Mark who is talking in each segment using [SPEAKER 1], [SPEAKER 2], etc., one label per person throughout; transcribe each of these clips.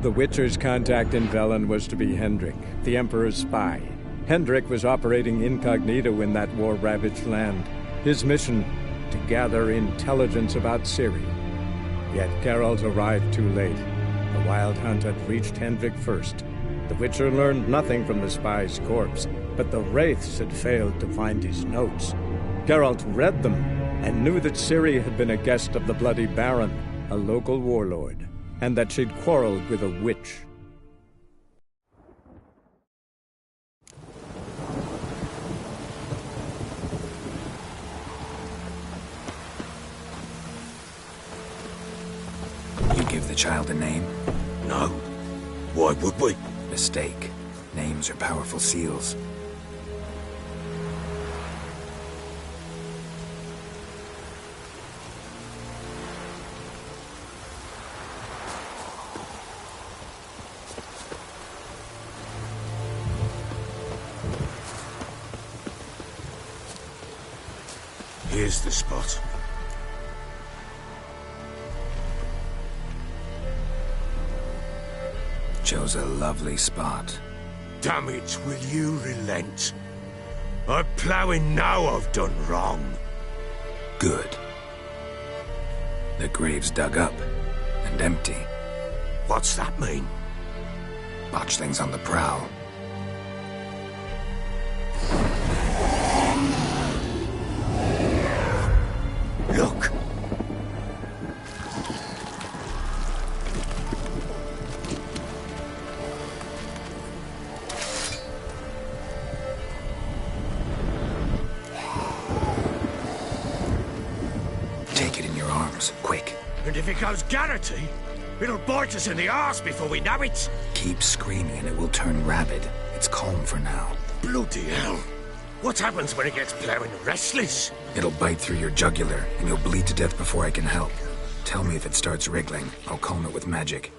[SPEAKER 1] The Witcher's contact in Velen was to be Hendrik, the Emperor's spy. Hendrik was operating incognito in that war-ravaged land. His mission, to gather intelligence about Ciri. Yet Geralt arrived too late. The Wild Hunt had reached Hendrik first. The Witcher learned nothing from the spy's corpse, but the Wraiths had failed to find his notes. Geralt read them, and knew that Ciri had been a guest of the Bloody Baron, a local warlord, and that she'd quarreled with a witch.
[SPEAKER 2] You give the child a name?
[SPEAKER 3] No. Why would we?
[SPEAKER 2] Mistake. Names are powerful seals.
[SPEAKER 3] Here's the spot.
[SPEAKER 2] Chose a lovely spot.
[SPEAKER 3] Damn it, will you relent? I'm ploughing now I've done wrong.
[SPEAKER 2] Good. The grave's dug up and empty.
[SPEAKER 3] What's that mean?
[SPEAKER 2] Botchlings on the prowl.
[SPEAKER 3] Look!
[SPEAKER 2] Take it in your arms, quick.
[SPEAKER 3] And if it goes Garrity, it'll bite us in the arse before we know it.
[SPEAKER 2] Keep screaming and it will turn rabid. It's calm for now.
[SPEAKER 3] Bloody hell. What happens when it gets ploughing restless?
[SPEAKER 2] It'll bite through your jugular, and you'll bleed to death before I can help. Tell me if it starts wriggling. I'll calm it with magic.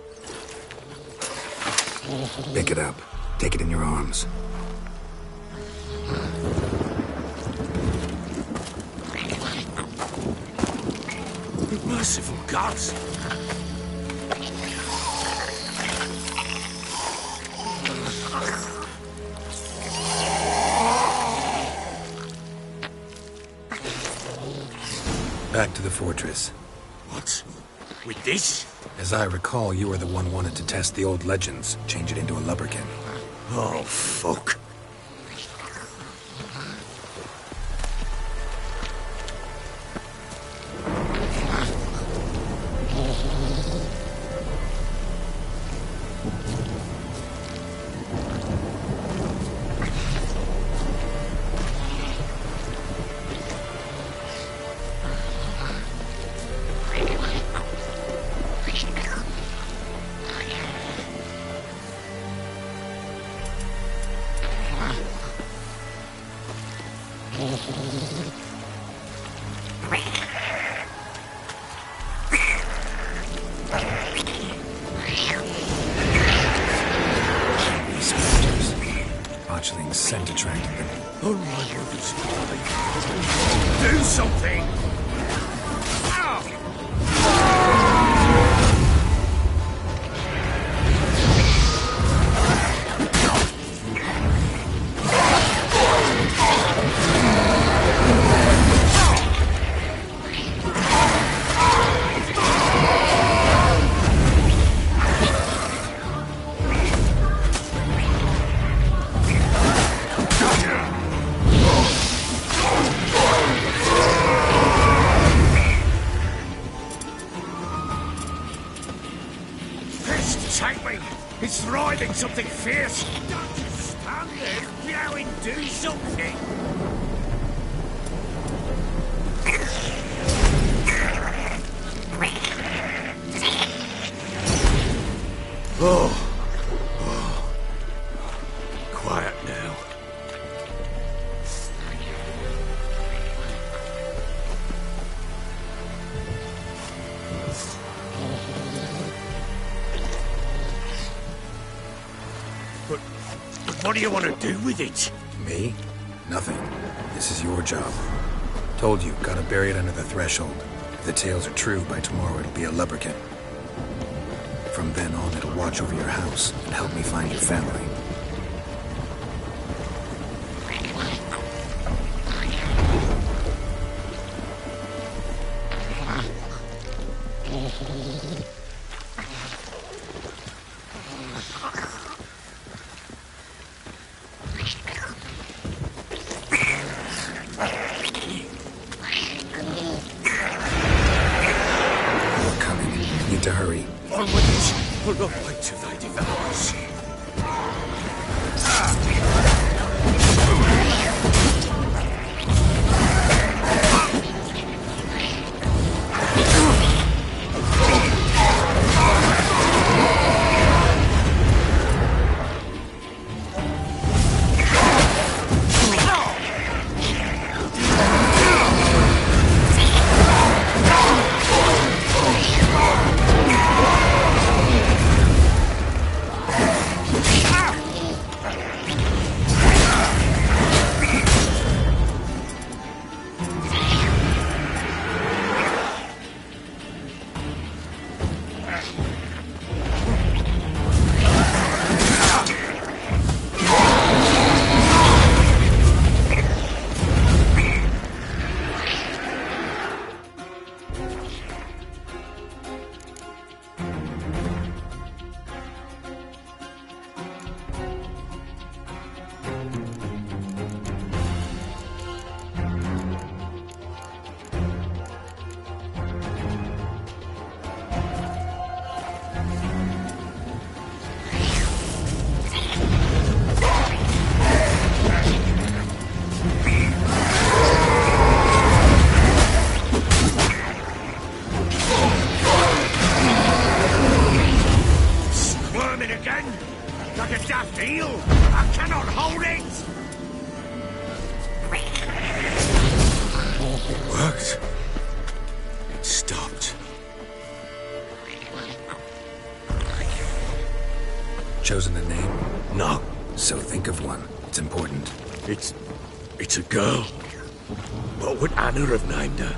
[SPEAKER 2] Pick it up. Take it in your arms.
[SPEAKER 3] Merciful gods!
[SPEAKER 2] Back to the fortress.
[SPEAKER 3] What? With this?
[SPEAKER 2] As I recall, you were the one wanted to test the old legends, change it into a lubberkin.
[SPEAKER 3] Oh, fuck.
[SPEAKER 2] Botchling's scent attracted them.
[SPEAKER 3] Oh my goodness. Do something! Take me! It's writhing something fierce! Don't just stand there, meowing, do something! Oh. Quiet now. But what do you want to do with it?
[SPEAKER 2] Me? Nothing. This is your job. Told you, gotta bury it under the threshold. If the tales are true, by tomorrow it'll be a lubberkin. From then on, it'll watch over your house and help me find your family. To hurry.
[SPEAKER 3] Onwards! Will not wait till they devour us. Like a daft eel! I cannot hold it! It worked. It stopped.
[SPEAKER 2] Chosen a name?
[SPEAKER 3] No.
[SPEAKER 2] So think of one. It's important.
[SPEAKER 3] It's a girl. What would Anna have named her?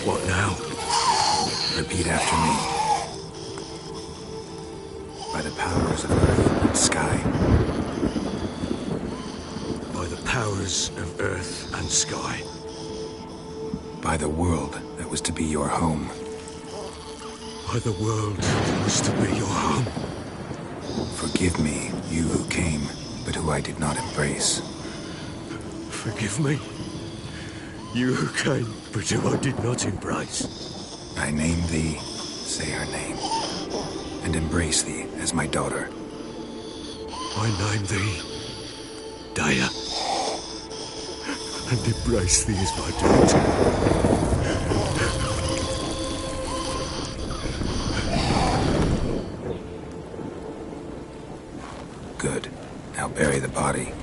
[SPEAKER 3] What now?
[SPEAKER 2] Repeat after me. By the powers of earth and sky.
[SPEAKER 3] By the powers of earth and sky.
[SPEAKER 2] By the world that was to be your home.
[SPEAKER 3] By the world that was to be your home.
[SPEAKER 2] Forgive me, you who came, but who I did not embrace.
[SPEAKER 3] Forgive me. You who came, but who I did not embrace.
[SPEAKER 2] I name thee, say her name, and embrace thee as my daughter.
[SPEAKER 3] I name thee, Daya, and embrace thee as my daughter.
[SPEAKER 2] Good. Now bury the body.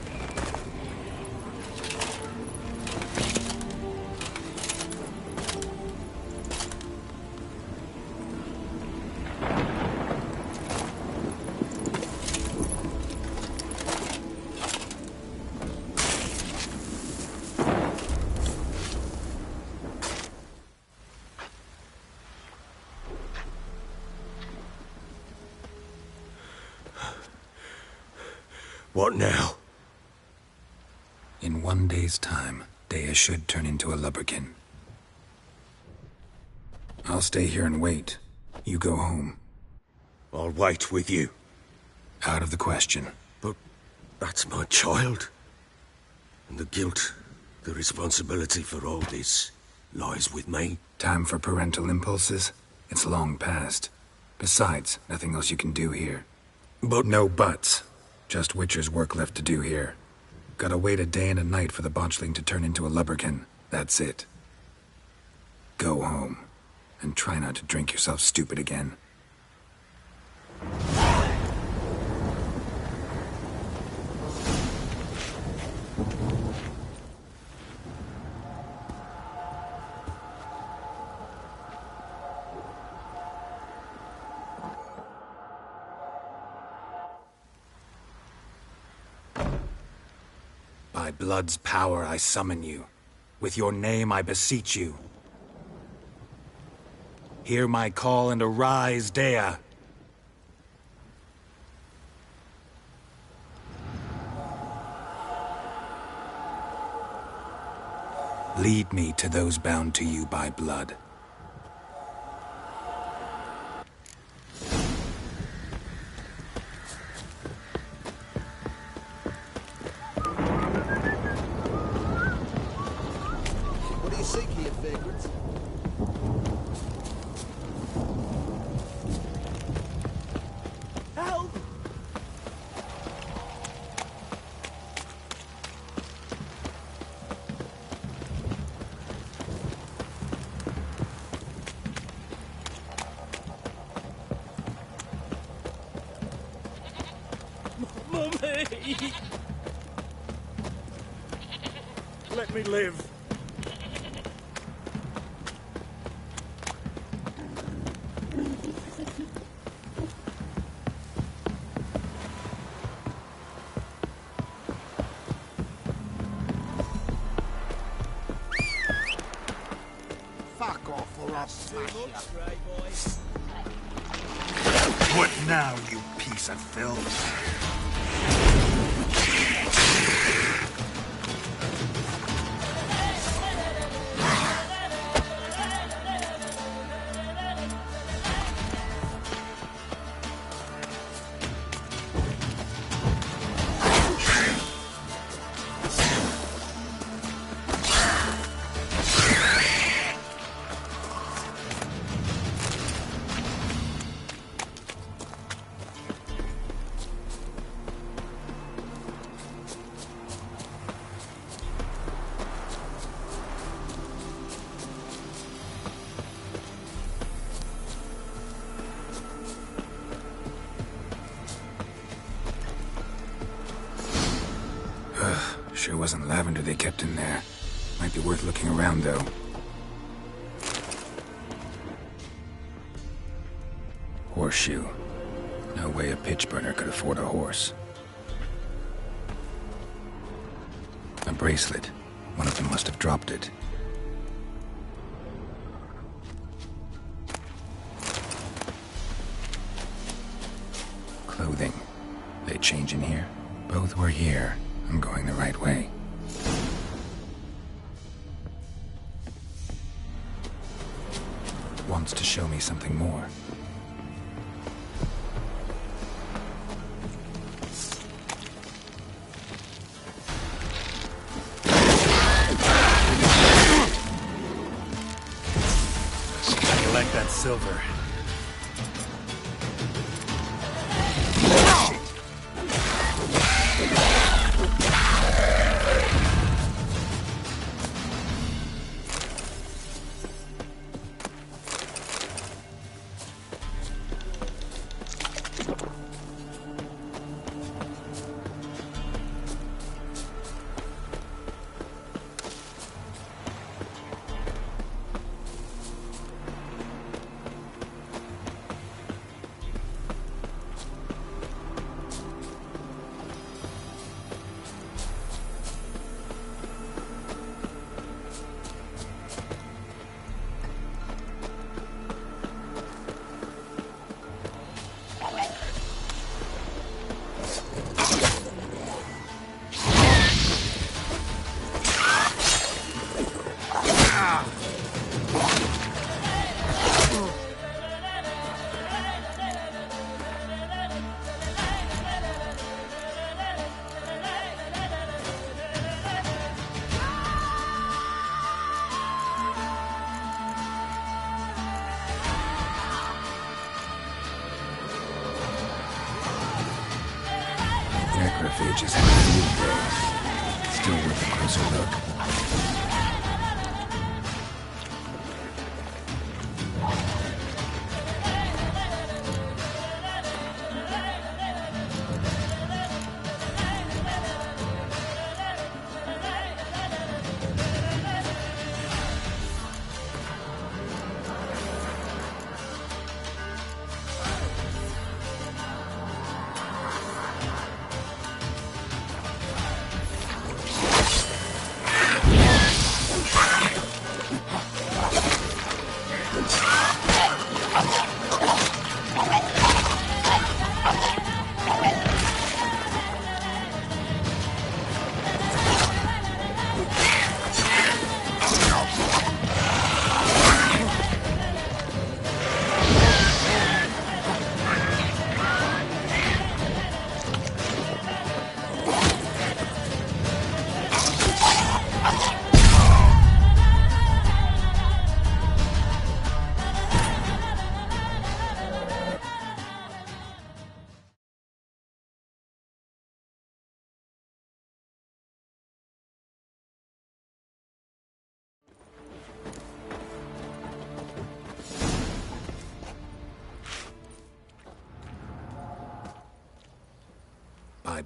[SPEAKER 3] What now?
[SPEAKER 2] In 1 day's time, Daya should turn into a lubberkin. I'll stay here and wait. You go home.
[SPEAKER 3] I'll wait with you.
[SPEAKER 2] Out of the question.
[SPEAKER 3] But that's my child. And the guilt, the responsibility for all this, lies with me.
[SPEAKER 2] Time for parental impulses? It's long past. Besides, nothing else you can do here.
[SPEAKER 3] But
[SPEAKER 2] no buts. Just Witcher's work left to do here. Gotta wait a day and a night for the botchling to turn into a lubberkin. That's it. Go home. And try not to drink yourself stupid again. By blood's power I summon you. With your name I beseech you. Hear my call and arise, Dea! Lead me to those bound to you by blood.
[SPEAKER 4] What do you seek here, vagrants? Help!
[SPEAKER 5] Mummy! Let me live.
[SPEAKER 4] Fuck off or I'll smash you.
[SPEAKER 2] What now, you piece of filth? Sure wasn't lavender they kept in there. Might be worth looking around, though. Horseshoe. No way a pitch burner could afford a horse. A bracelet. One of them must have dropped it. Clothing. They change in here? Both were here. I'm going the right way. Wants to show me something more.
[SPEAKER 5] Collect that silver.
[SPEAKER 2] Necrophages have a field day. Still worth a closer look.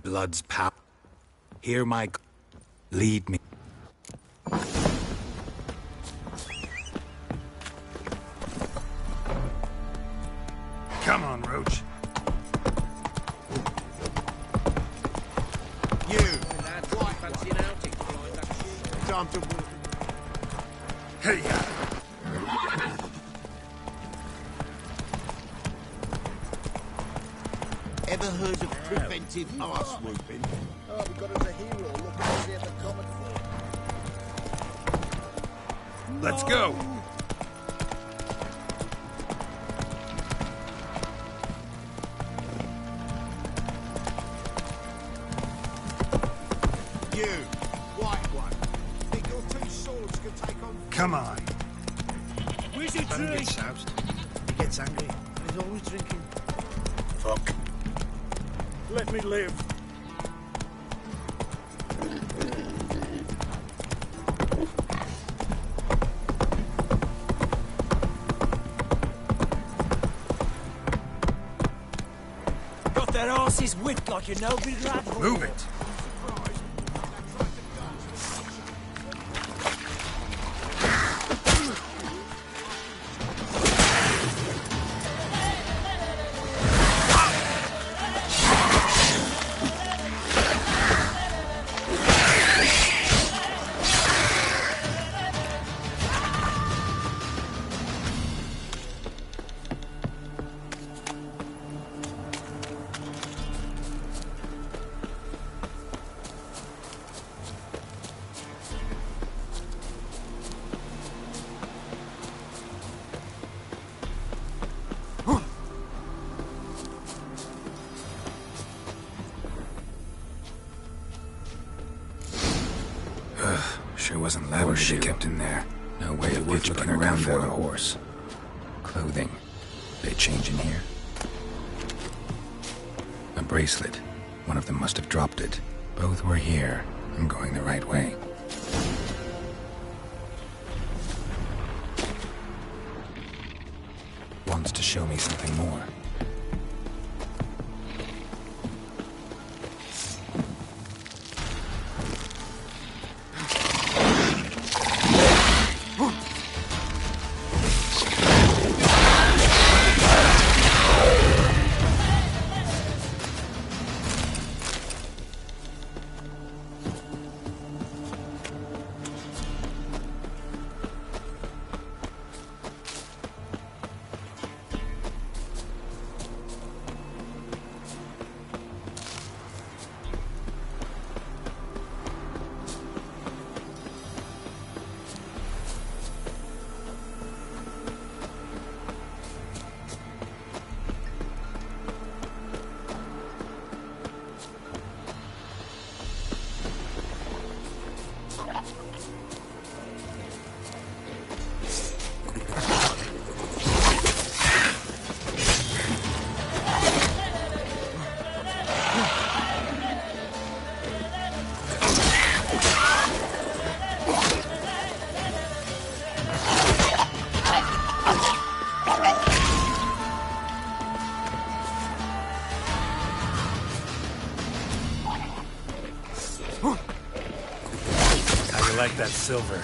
[SPEAKER 2] blood's power. Hear my... Lead me.
[SPEAKER 5] Come on, Roach.
[SPEAKER 4] You! Fancy an outing, time to...
[SPEAKER 5] Hey,
[SPEAKER 4] Ever heard of preventive arse whooping? Oh, we got us a hero looking to see at the common for.
[SPEAKER 5] let's go.
[SPEAKER 4] You, white one. Think your two swords can take on...
[SPEAKER 5] Come on.
[SPEAKER 6] Where's your drink? He gets soused. He gets angry. He's always drinking.
[SPEAKER 5] Fuck. Let me live.
[SPEAKER 6] Got that arse's whipped like a no-bid rat.
[SPEAKER 5] Move it.
[SPEAKER 2] Sure wasn't lavender she kept in there. No way of witch looking around for a horse. Clothing. They change in here? A bracelet. One of them must have dropped it. Both were here. I'm going the right way. Wants to show me something more.
[SPEAKER 5] How you like that silver?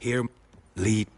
[SPEAKER 2] Here, lead.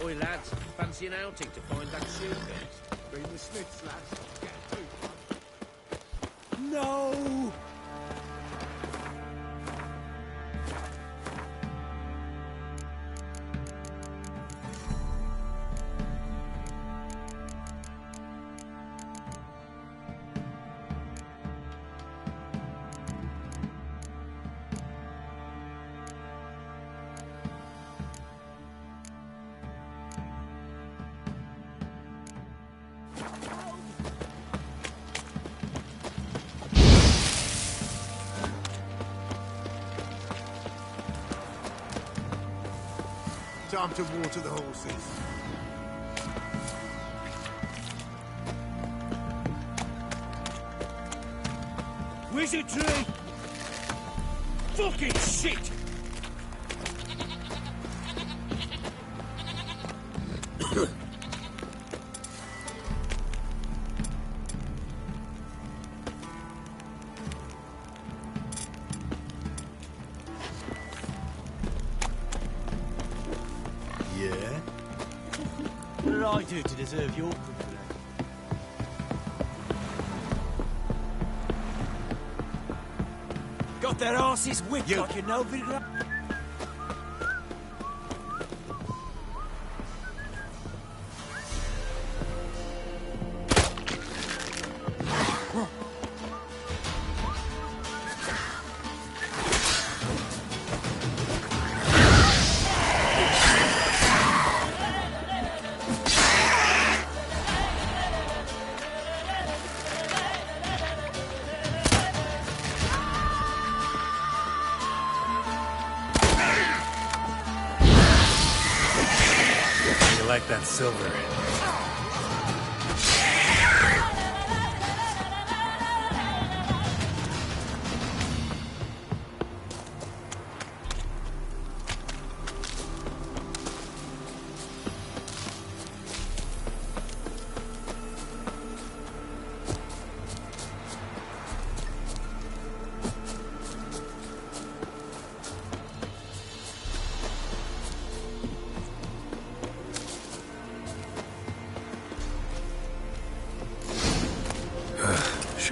[SPEAKER 7] Oi, lads, fancy an outing to find that suitcase?
[SPEAKER 4] Bring the Smiths, lads. Get through.
[SPEAKER 7] No!
[SPEAKER 4] Time to water the horses.
[SPEAKER 7] Wizardry! Fucking shit!
[SPEAKER 6] Yeah? What did I do to deserve your company? Got their asses whipped like you know video.
[SPEAKER 5] You like that silver?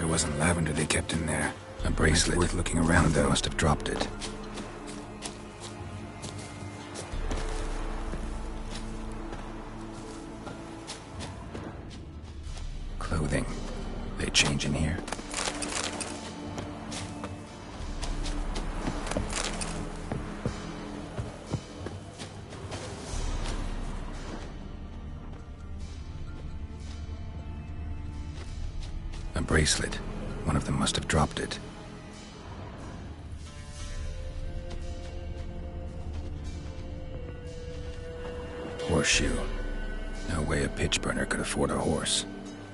[SPEAKER 2] it wasn't lavender they kept in there. A bracelet. Worth looking around, though. Must have dropped it. Clothing. They change in here? A bracelet. One of them must have dropped it. Horseshoe. No way a pitch burner could afford a horse.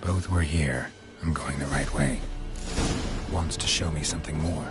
[SPEAKER 2] Both were here. I'm going the right way. Wants to show me something more.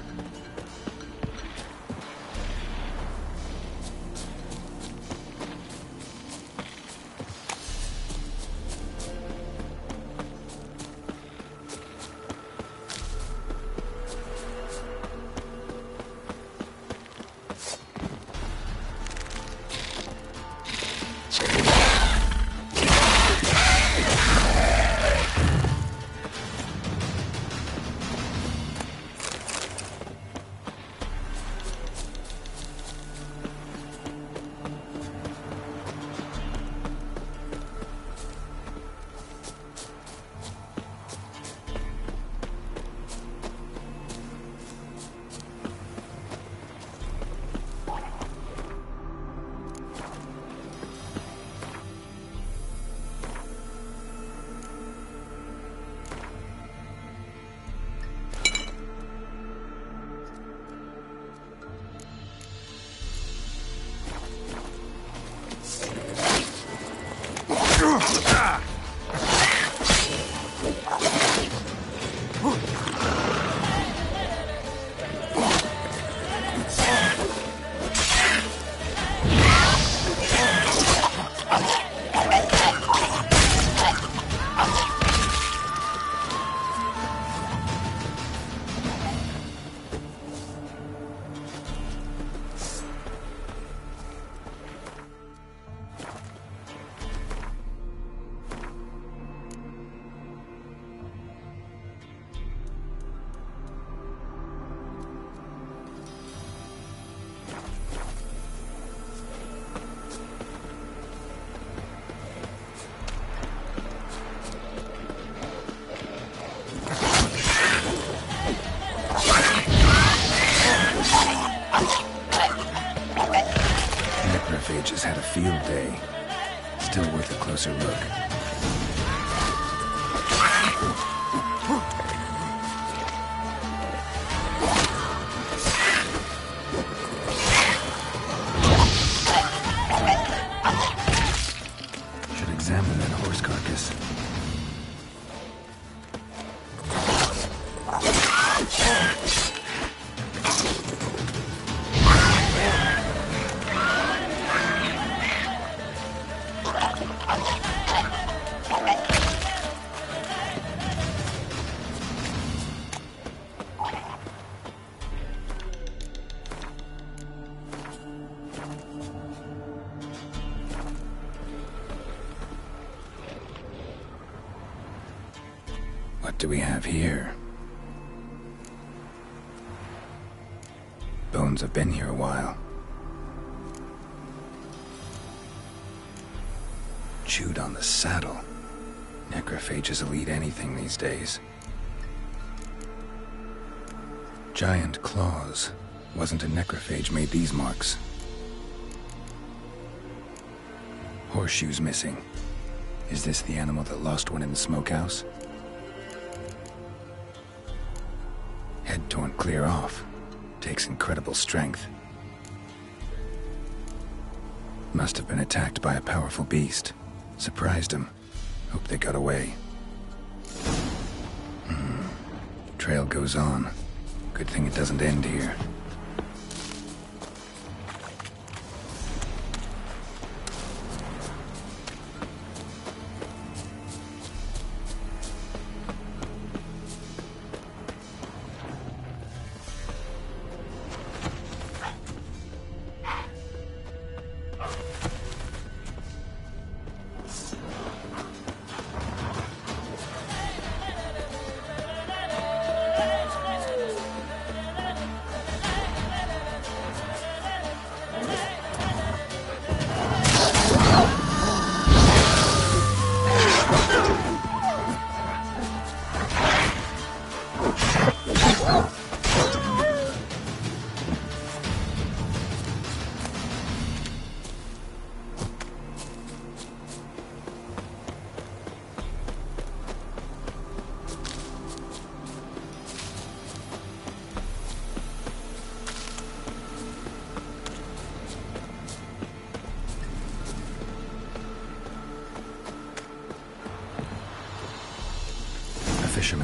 [SPEAKER 2] Necrophages had a field day. Still worth a closer look. Should examine that horse carcass. What do we have here? Bones have been here a while. Chewed on the saddle. Necrophages will eat anything these days. Giant claws. Wasn't a necrophage made these marks. Horseshoes missing. Is this the animal that lost one in the smokehouse? Head torn clear off. Takes incredible strength. Must have been attacked by a powerful beast. Surprised him. Hope they got away. Trail goes on. Good thing it doesn't end here.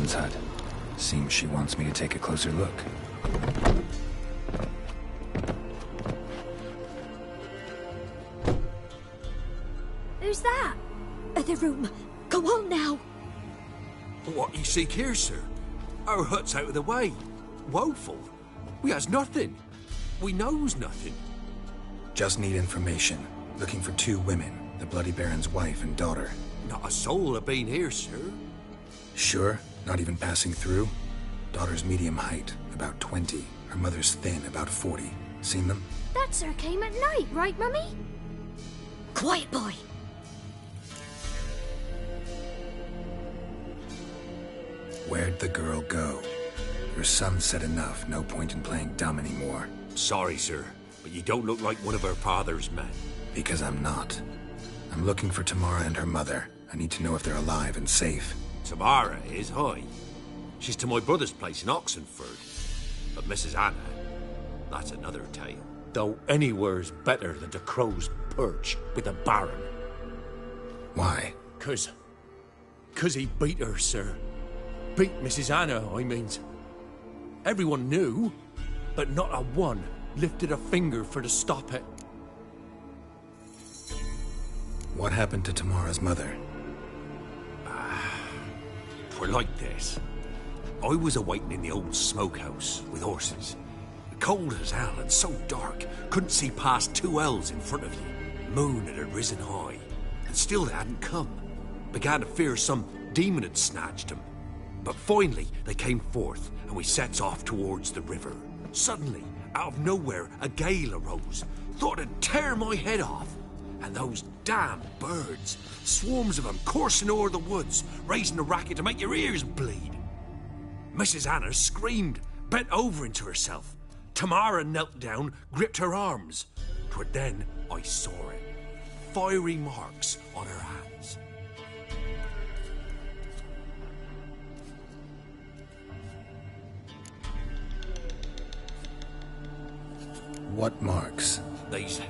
[SPEAKER 2] woman's hut. Seems she wants me to take a closer look.
[SPEAKER 8] Who's that? The room. Go on now.
[SPEAKER 3] What you seek here, sir? Our hut's out of the way. Woeful. We has nothing. We knows nothing.
[SPEAKER 2] Just need information. Looking for 2 women, the Bloody Baron's wife and daughter.
[SPEAKER 3] Not a soul have been here, sir.
[SPEAKER 2] Sure? Not even passing through? Daughter's medium height, about 20. Her mother's thin, about 40. Seen them?
[SPEAKER 8] That sir came at night, right, Mummy? Quiet, boy.
[SPEAKER 2] Where'd the girl go? Your son said enough, no point in playing dumb anymore.
[SPEAKER 3] Sorry, sir, but you don't look like one of her father's men.
[SPEAKER 2] Because I'm not. I'm looking for Tamara and her mother. I need to know if they're alive and safe.
[SPEAKER 3] Tamara is, hi. She's to my brother's place in Oxenford. But Mrs. Anna, that's another tale. Though anywhere's better than the Crow's Perch with the Baron.
[SPEAKER 2] Why?
[SPEAKER 3] 'Cause he beat her, sir. Beat Mrs. Anna, I means. Everyone knew, but not a one lifted a finger for to stop it.
[SPEAKER 2] What happened to Tamara's mother?
[SPEAKER 3] Twere like this. I was awaiting in the old smokehouse with horses. Cold as hell and so dark, couldn't see past 2 ells in front of you. Moon had risen high, and still they hadn't come. Began to fear some demon had snatched them. But finally, they came forth, and we sets off towards the river. Suddenly, out of nowhere, a gale arose. Thought it'd tear my head off. And those damn birds, swarms of them coursing o'er the woods, raising a racket to make your ears bleed. Mrs. Anna screamed, bent over into herself. Tamara knelt down, gripped her arms. 'Twere then I saw it. Fiery marks on her hands.
[SPEAKER 2] What marks?
[SPEAKER 3] These,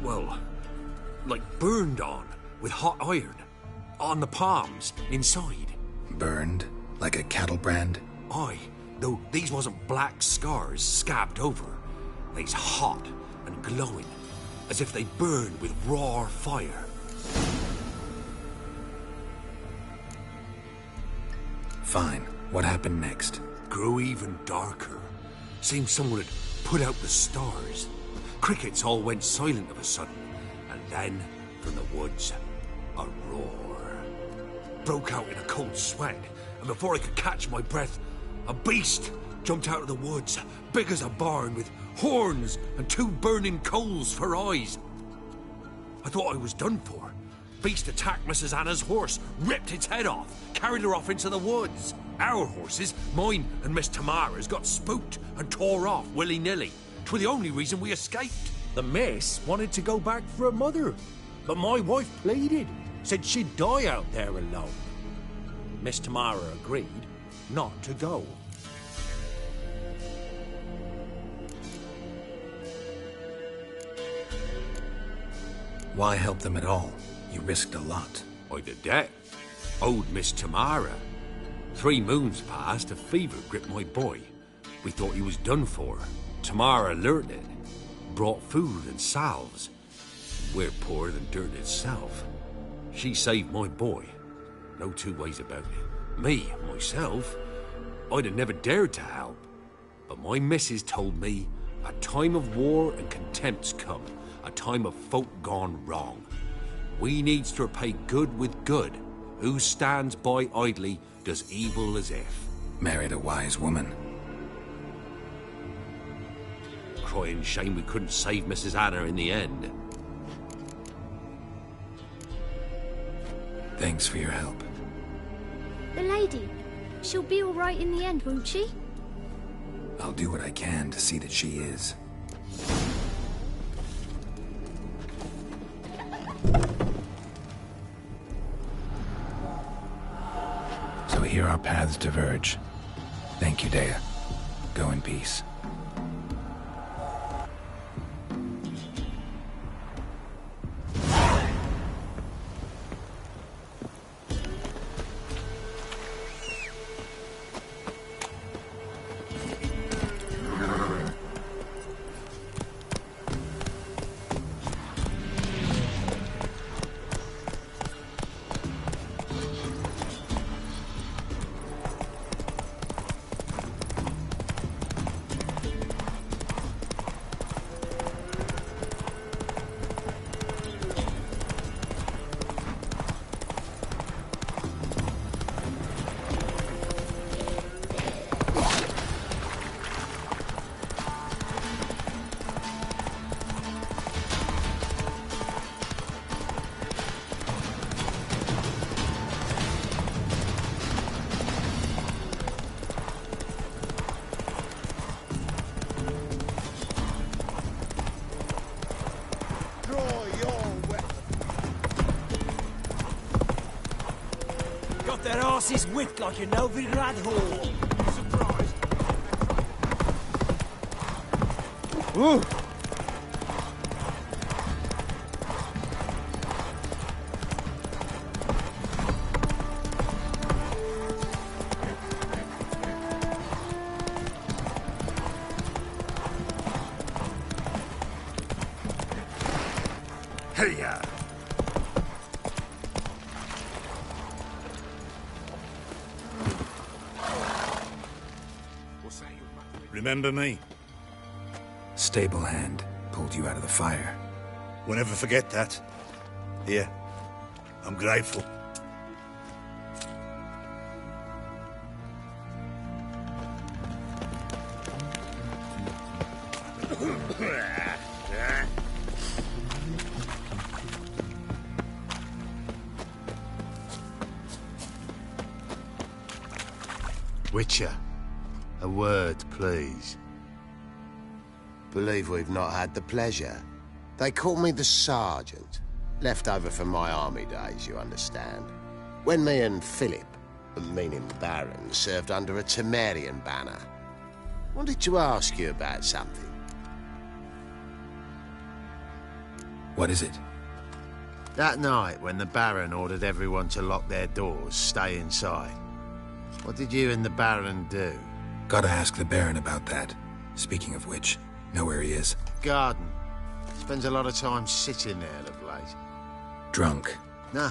[SPEAKER 3] well, like burned on with hot iron. On the palms, inside.
[SPEAKER 2] Burned? Like a cattle brand?
[SPEAKER 3] Aye, though these wasn't black scars scabbed over. They's hot and glowing, as if they burned with raw fire.
[SPEAKER 2] Fine. What happened next?
[SPEAKER 3] Grew even darker. Seemed someone had put out the stars. Crickets all went silent of a sudden, and then, from the woods, a roar. Broke out in a cold sweat, and before I could catch my breath, a beast jumped out of the woods, big as a barn, with horns and 2 burning coals for eyes. I thought I was done for. Beast attacked Mrs. Anna's horse, ripped its head off, carried her off into the woods. Our horses, mine and Miss Tamara's, got spooked and tore off willy-nilly. 'Twere the only reason we escaped. The miss wanted to go back for her mother, but my wife pleaded, said she'd die out there alone. Miss Tamara agreed not to go.
[SPEAKER 2] Why help them at all? You risked a lot.
[SPEAKER 3] I did that. Owed Miss Tamara. 3 moons passed, a fever gripped my boy. We thought he was done for. Tamara learnt it. Brought food and salves. We're poorer than dirt itself. She saved my boy. No 2 ways about it. Me, myself, I'd have never dared to help. But my missus told me a time of war and contempt's come. A time of folk gone wrong. We needs to repay good with good. Who stands by idly does evil as if.
[SPEAKER 2] Married a wise woman.
[SPEAKER 3] Crying shame we couldn't save Mrs. Anna in the end.
[SPEAKER 2] Thanks for your help.
[SPEAKER 8] The lady. She'll be all right in the end, won't she?
[SPEAKER 2] I'll do what I can to see that she is. So here our paths diverge. Thank you, Dea. Go in peace.
[SPEAKER 9] asses whipped like a Novigrad whore.
[SPEAKER 5] Surprised.
[SPEAKER 1] Ooh!
[SPEAKER 5] Hey-ya! Remember me?
[SPEAKER 2] Stable hand pulled you out of the fire.
[SPEAKER 5] We'll never forget that. Here, I'm grateful.
[SPEAKER 10] Witcher, a word, please. Believe we've not had the pleasure. They call me the Sergeant. Left over from my army days, you understand. When me and Philip, meaning the Baron, served under a Temerian banner. Wanted to ask you about something.
[SPEAKER 2] What is it?
[SPEAKER 10] That night, when the Baron ordered everyone to lock their doors, stay inside. What did you and the Baron do?
[SPEAKER 2] Gotta ask the Baron about that. Speaking of which, know where he is?
[SPEAKER 10] Garden. Spends a lot of time sitting there of late.
[SPEAKER 2] Drunk.
[SPEAKER 10] No.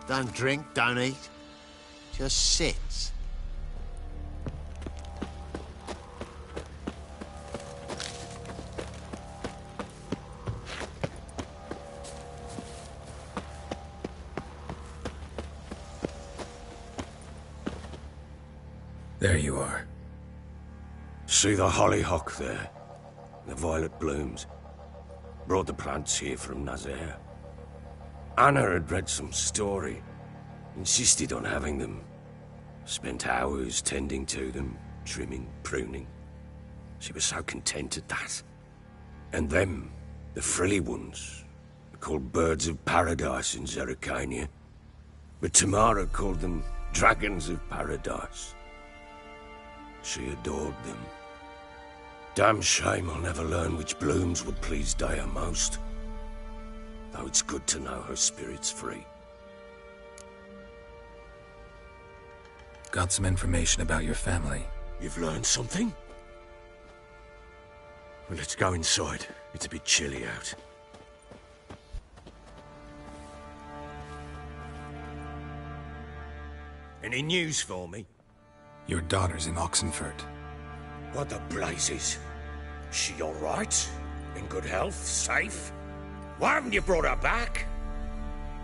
[SPEAKER 10] Don't drink, don't eat. Just sits.
[SPEAKER 2] There you are.
[SPEAKER 3] See the hollyhock there? The violet blooms. Brought the plants here from Nazaire. Anna had read some story. Insisted on having them. Spent hours tending to them, trimming, pruning. She was so content at that. And them, the frilly ones, are called birds of paradise in Zerrikania. But Tamara called them dragons of paradise. She adored them. Damn shame I'll never learn which blooms would please Daya most. Though it's good to know her spirit's free.
[SPEAKER 2] Got some information about your family.
[SPEAKER 3] You've learned something? Well, let's go inside. It's a bit chilly out. Any news for me?
[SPEAKER 2] Your daughter's in Oxenfurt.
[SPEAKER 3] What the blazes? She all right? In good health? Safe? Why haven't you brought her back?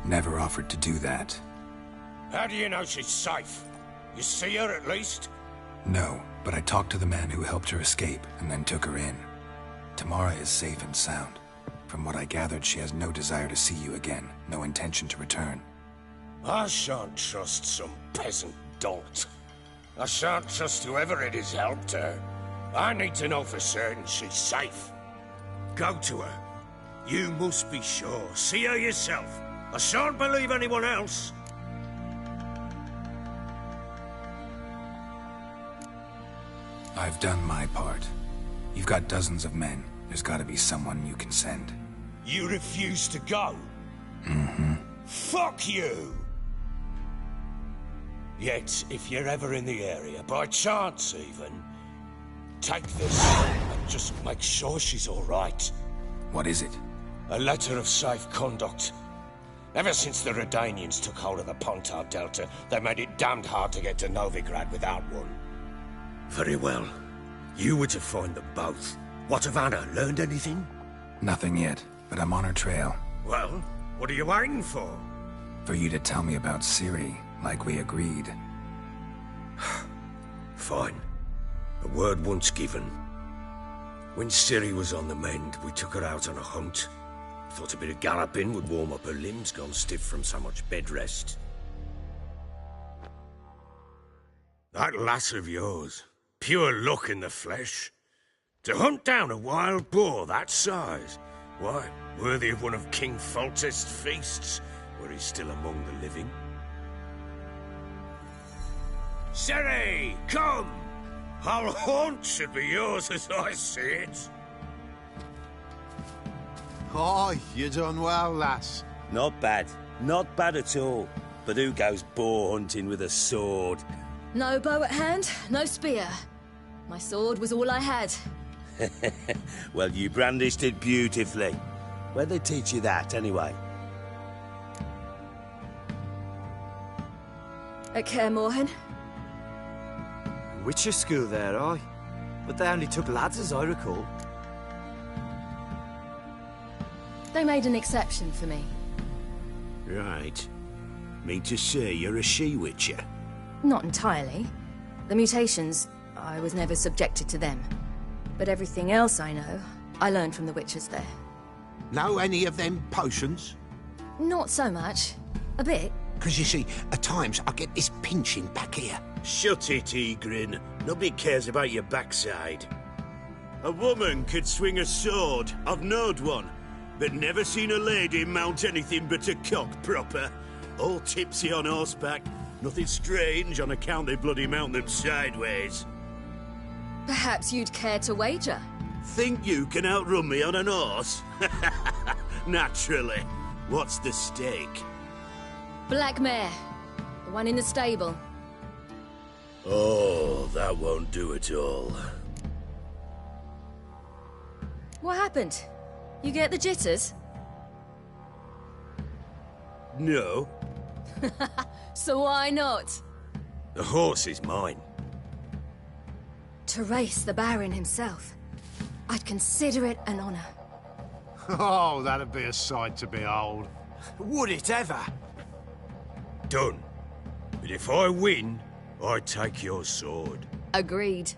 [SPEAKER 2] Never offered to do that.
[SPEAKER 3] How do you know she's safe? You see her at least?
[SPEAKER 2] No, but I talked to the man who helped her escape and then took her in. Tamara is safe and sound. From what I gathered, she has no desire to see you again, no intention to return.
[SPEAKER 3] I shan't trust some peasant dolt. I shan't trust whoever it is helped her. I need to know for certain she's safe. Go to her. You must be sure. See her yourself. I shan't believe anyone else.
[SPEAKER 2] I've done my part. You've got dozens of men. There's gotta be someone you can send.
[SPEAKER 3] You refuse to go?
[SPEAKER 2] Mm-hmm.
[SPEAKER 3] Fuck you! Yet, if you're ever in the area, by chance even, take this and just make sure she's all right.
[SPEAKER 2] What is it?
[SPEAKER 3] A letter of safe conduct. Ever since the Redanians took hold of the Pontar Delta, they made it damned hard to get to Novigrad without one. Very well. You were to find them both. What of Anna? Learned anything?
[SPEAKER 2] Nothing yet, but I'm on her trail.
[SPEAKER 3] Well, what are you waiting for?
[SPEAKER 2] For you to tell me about Ciri, like we agreed.
[SPEAKER 3] Fine. A word once given. When Ciri was on the mend, we took her out on a hunt. Thought a bit of galloping would warm up her limbs gone stiff from so much bed rest. That lass of yours, pure luck in the flesh. To hunt down a wild boar that size, why, worthy of one of King Foltest's feasts, where he's still among the living. Seri, come! Our haunt should be yours as I see it.
[SPEAKER 4] Oh, you done well, lass.
[SPEAKER 3] Not bad. Not bad at all. But who goes boar hunting with a sword?
[SPEAKER 11] No bow at hand, no spear. My sword was all I had.
[SPEAKER 3] Well, you brandished it beautifully. Where'd they teach you that, anyway?
[SPEAKER 11] At Kaer Morhen.
[SPEAKER 9] Witcher school there, aye. But they only took lads, as I recall.
[SPEAKER 11] They made an exception for me.
[SPEAKER 3] Right. Mean to say you're a she-witcher?
[SPEAKER 11] Not entirely. The mutations, I was never subjected to them. But everything else I know, I learned from the witches there.
[SPEAKER 4] Know any of them potions?
[SPEAKER 11] Not so much. A bit.
[SPEAKER 4] Because you see, at times I get this pinching back here.
[SPEAKER 3] Shut it, Egrin. Nobody cares about your backside. A woman could swing a sword. I've knowed one. But never seen a lady mount anything but a cock proper. All tipsy on horseback. Nothing strange on account they bloody mount them sideways.
[SPEAKER 11] Perhaps you'd care to wager?
[SPEAKER 3] Think you can outrun me on an horse? Naturally. What's the stake?
[SPEAKER 11] Black mare. The one in the stable.
[SPEAKER 3] Oh, that won't do at all.
[SPEAKER 11] What happened? You get the jitters?
[SPEAKER 3] No.
[SPEAKER 11] So why not?
[SPEAKER 3] The horse is mine.
[SPEAKER 11] To race the Baron himself. I'd consider it an honor.
[SPEAKER 4] Oh, that'd be a sight to behold.
[SPEAKER 9] Would it ever?
[SPEAKER 3] Done. But if I win, I take your sword.
[SPEAKER 11] Agreed.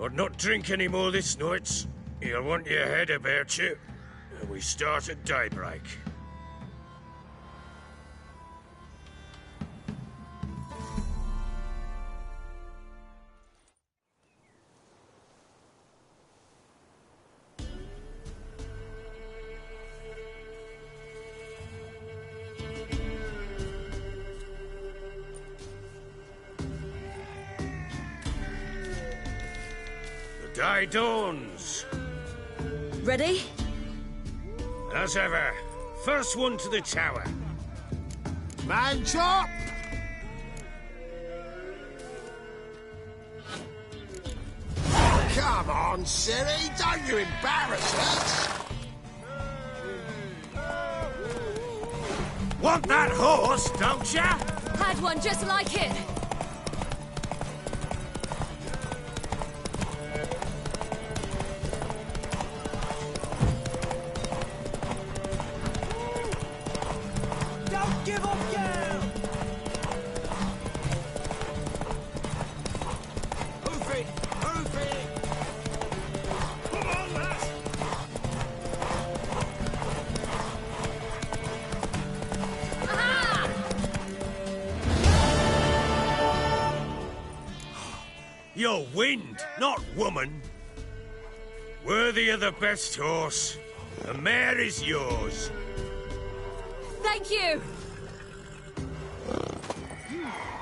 [SPEAKER 3] I'd not drink any more this night. You'll want your head about you. And we start at daybreak. The day dawns.
[SPEAKER 11] Ready?
[SPEAKER 3] As ever, first one to the tower.
[SPEAKER 4] Man chop!
[SPEAKER 10] Come on, Siri, don't you embarrass us!
[SPEAKER 3] Want that horse, don't ya?
[SPEAKER 11] Had one just like it.
[SPEAKER 9] Don't give up, girl!
[SPEAKER 4] Hoof it! Hoof it! Come on, lass!
[SPEAKER 3] You're wind, not woman. Worthy of the best horse. The mare is yours.
[SPEAKER 11] Thank you.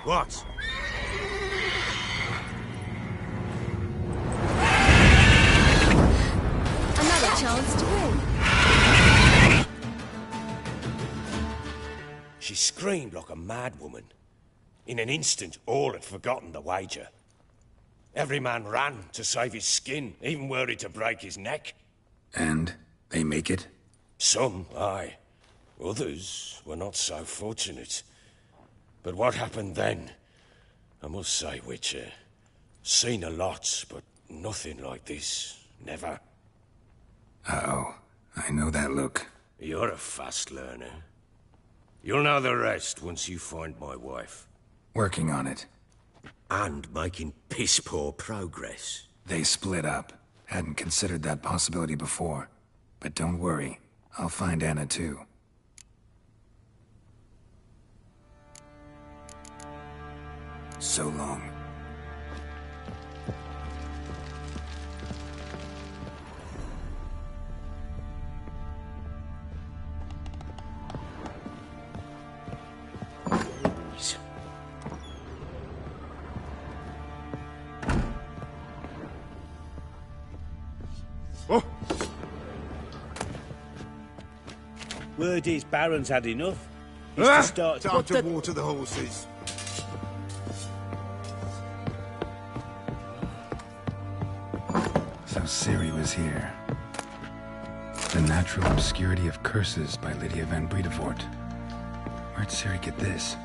[SPEAKER 3] What?
[SPEAKER 11] Another chance to win.
[SPEAKER 3] She screamed like a mad woman. In an instant, all had forgotten the wager. Every man ran to save his skin, even were he to break his neck.
[SPEAKER 2] And they make it?
[SPEAKER 3] Some, aye. Others were not so fortunate. But what happened then? I must say, Witcher, seen a lot, but nothing like this. Never.
[SPEAKER 2] Uh-oh. I know that look.
[SPEAKER 3] You're a fast learner. You'll know the rest once you find my wife.
[SPEAKER 2] Working on it.
[SPEAKER 3] And making piss-poor progress.
[SPEAKER 2] They split up. Hadn't considered that possibility before. But don't worry. I'll find Anna too. So long.
[SPEAKER 5] Oh!
[SPEAKER 6] Word is Baron's had enough. He's to start...
[SPEAKER 5] Time to water the horses.
[SPEAKER 2] So Ciri was here. The Natural Obscurity of Curses by Lydia van Bredevoort. Where'd Ciri get this?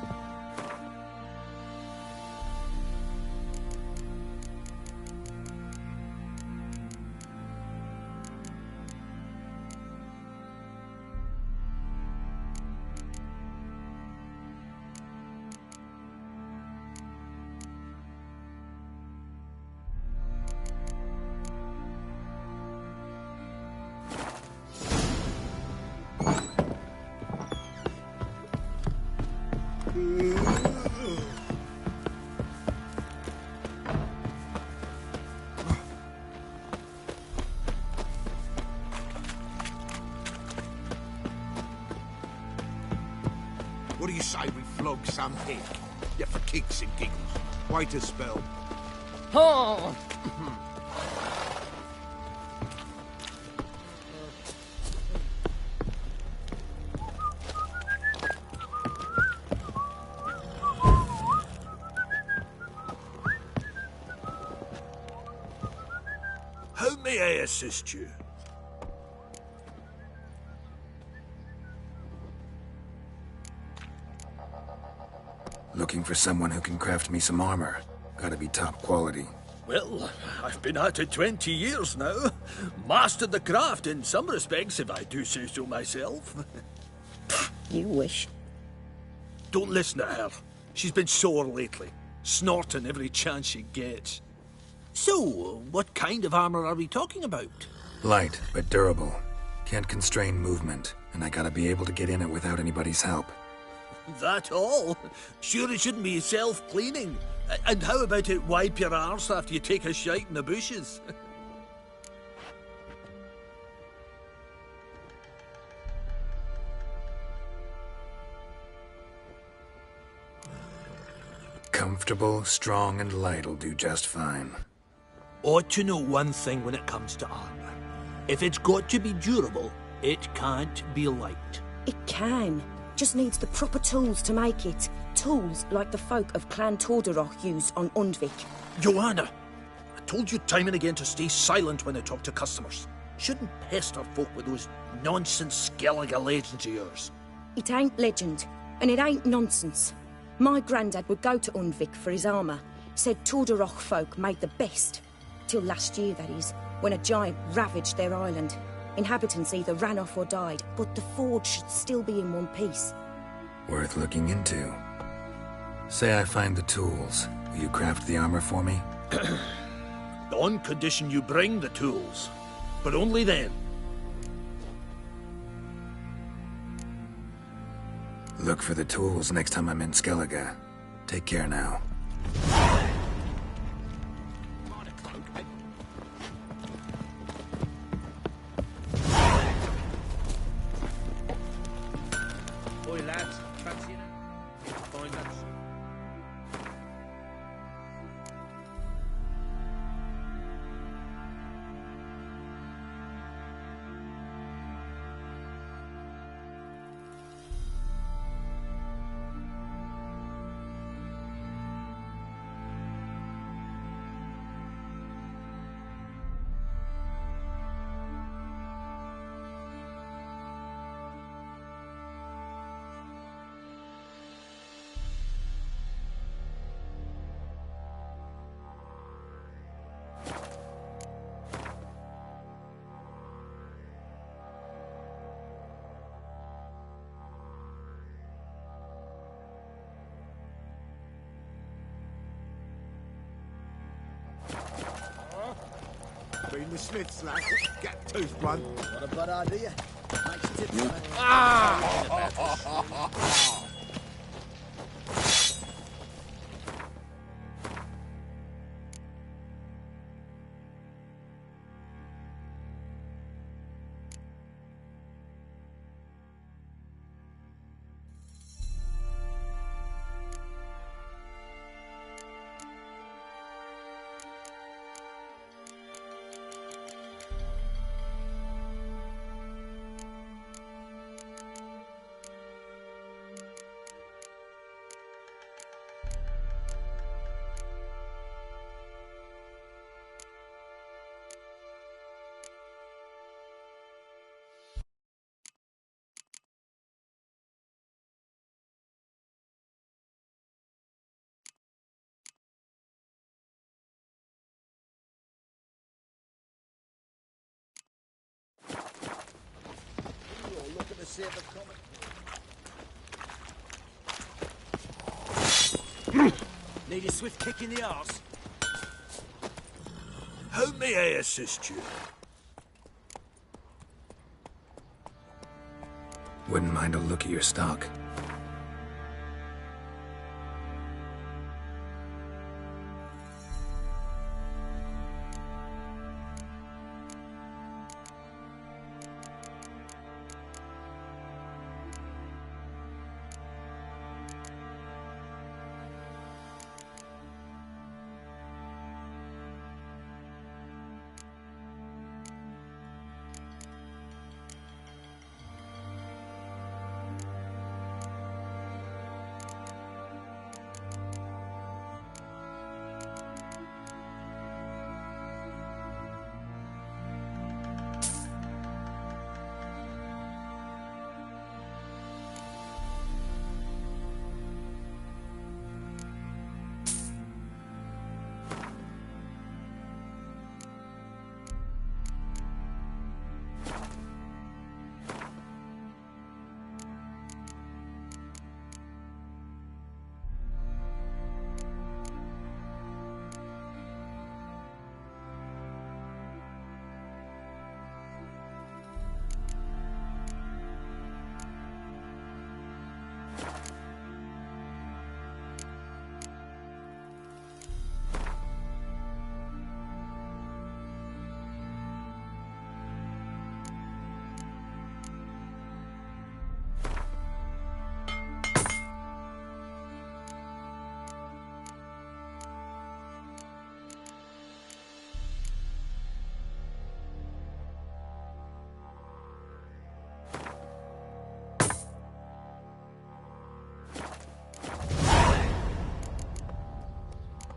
[SPEAKER 4] What do you say we flog some pig? Yeah, for kicks and giggles. Wait a spell.
[SPEAKER 7] Oh!
[SPEAKER 3] How may I assist you?
[SPEAKER 2] Looking for someone who can craft me some armor. Gotta be top quality.
[SPEAKER 12] Well, I've been at it 20 years now. Mastered the craft in some respects, if I do say so myself.
[SPEAKER 8] You wish.
[SPEAKER 12] Don't listen to her. She's been sore lately, snorting every chance she gets. So, what kind of armor are we talking about?
[SPEAKER 2] Light, but durable. Can't constrain movement, and I gotta be able to get in it without anybody's help.
[SPEAKER 12] That all? Sure it shouldn't be self-cleaning. And how about it wipe your arse after you take a shite in the bushes?
[SPEAKER 2] Comfortable, strong, and light'll do just fine.
[SPEAKER 12] Ought to know one thing when it comes to armor. If it's got to be durable, it can't be light.
[SPEAKER 13] It can. Just needs the proper tools to make it. Tools like the folk of Clan Tordarroch use on Undvik.
[SPEAKER 12] Joanna, I told you time and again to stay silent when I talk to customers. Shouldn't pester folk with those nonsense Skellige legends of yours.
[SPEAKER 13] It ain't legend, and it ain't nonsense. My granddad would go to Undvik for his armour. Said Tordarroch folk made the best. Till last year, that is, when a giant ravaged their island. Inhabitants either ran off or died, but the forge should still be in one piece.
[SPEAKER 2] Worth looking into. Say I find the tools. Will you craft the armor for me?
[SPEAKER 12] On condition you bring the tools. But only then.
[SPEAKER 2] Look for the tools next time I'm in Skellige. Take care now.
[SPEAKER 7] Oi, lads, fancy it? Find that.
[SPEAKER 4] Been the Smiths, lad. Get toothed one.
[SPEAKER 6] What a bad idea. Makes tips on it.
[SPEAKER 4] see if a comic...
[SPEAKER 6] Need a swift kick in the arse?
[SPEAKER 5] How may I assist you?
[SPEAKER 2] Wouldn't mind a look at your stock.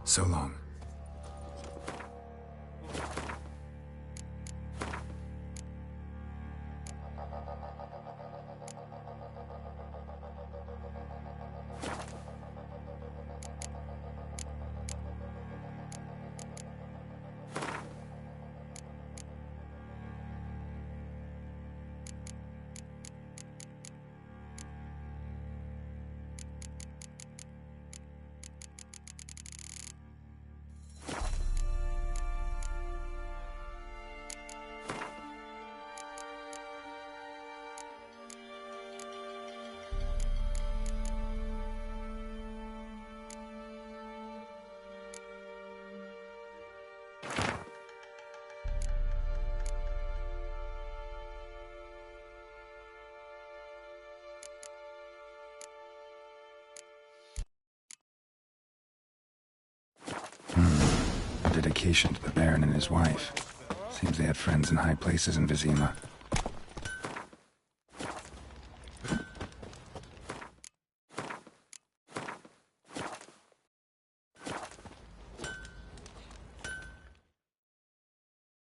[SPEAKER 2] So long. A dedication to the Baron and his wife. Seems they had friends in high places in Vizima.